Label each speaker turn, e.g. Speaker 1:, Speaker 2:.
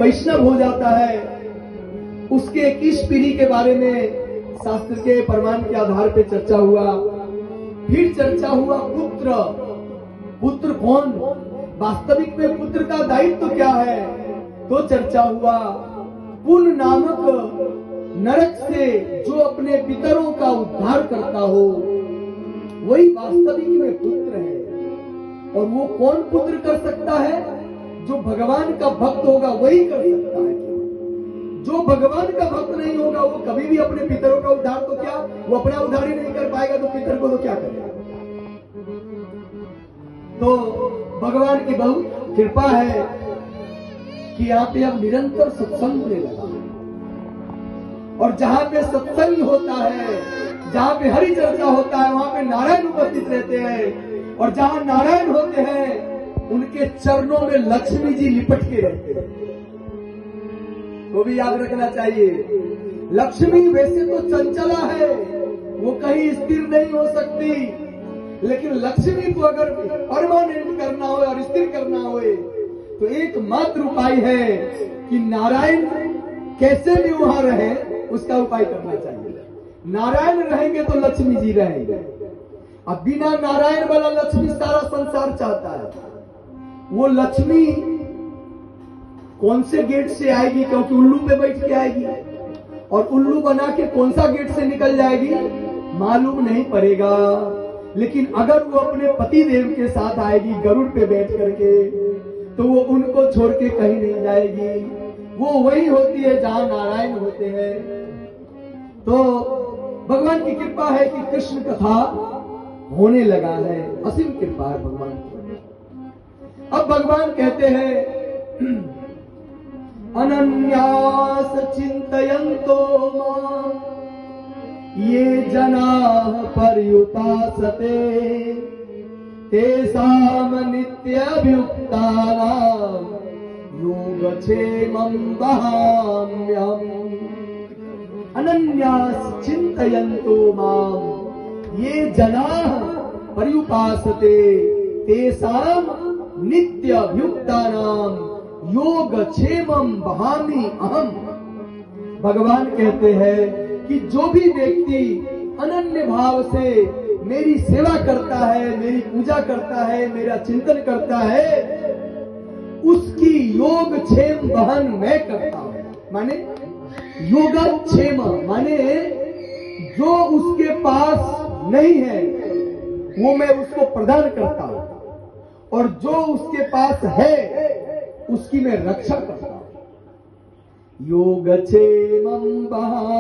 Speaker 1: वैष्णव हो जाता है, उसके 21 पीढ़ी के बारे में शास्त्र के प्रमाण के आधार पे चर्चा हुआ। फिर चर्चा हुआ पुत्र। पुत्र कौन, वास्तविक में पुत्र का दायित्व क्या है? तो चर्चा हुआ पुण्य नामक नरक से जो अपने पितरों का उद्धार करता हो, वही वास्तविक में पुत्र है। और वो कौन पुत्र कर सकता है? जो भगवान का भक्त होगा वही कर सकता है। जो भगवान का भक्त नहीं होगा वो कभी भी अपने पितरों का उद्धार तो क्या, वो अपना उद्धार ही नहीं कर पाएगा तो पितर को तो क्या करेगा? तो भगवान की बहुत कृपा है कि यहाँ पे अब निरंतर सत्संग होने लगा। और जहां पे सत्संग होता है, जहां पे हरि चर्चा होता है, वहां पे नारायण उपस्थित रहते हैं। और जहां नारायण होते हैं उनके चरणों में लक्ष्मी जी लिपट के रहते हैं। वो भी याद रखना चाहिए। लक्ष्मी वैसे तो चंचला है, वो कहीं स्थिर नहीं हो सकती, लेकिन लक्ष्मी को अगर परमानेंट करना हो और स्थिर करना हो तो एकमात्र उपाय है कि नारायण कैसे भी वहां रहे, उसका उपाय करना चाहिए। नारायण रहेंगे तो लक्ष्मी जी रहेंगे। अब बिना नारायण वाला लक्ष्मी सारा संसार चाहता है। वो लक्ष्मी कौन से गेट से आएगी? क्योंकि उल्लू पे बैठ के आएगी, और उल्लू बना के कौन सा गेट से निकल जाएगी मालूम नहीं पड़ेगा। लेकिन अगर वो अपने पति देव के साथ आएगी गरुड़ पे बैठ करके, तो वो उनको छोड़ के कहीं नहीं जाएगी। वो वही होती है जहां नारायण होते हैं। तो भगवान की कृपा है कि कृष्ण कथा होने लगा है। असीम कृपा है भगवान की। अब भगवान कहते हैं अनन्यास चिंतयन्तो मां ये जनाः पर्युपासते तेषां नित्यभियुक्तानां योगक्षेमं वहाम्यहम्। अनन्यास चिंतयन्तो मां ये जनाः पर्युपासते तेषां नित्यभियुक्तानां योगक्षेमं वहामि अहम्। भगवान कहते हैं कि जो भी व्यक्ति अनन्य भाव से मेरी सेवा करता है, मेरी पूजा करता है, मेरा चिंतन करता है, उसकी योगक्षेम वहन मैं करता हूं। माने योगक्षेम माने जो उसके पास नहीं है वो मैं उसको प्रदान करता हूं, और जो उसके पास है उसकी मैं रक्षा करता हूं। योगक्षेमं वहामि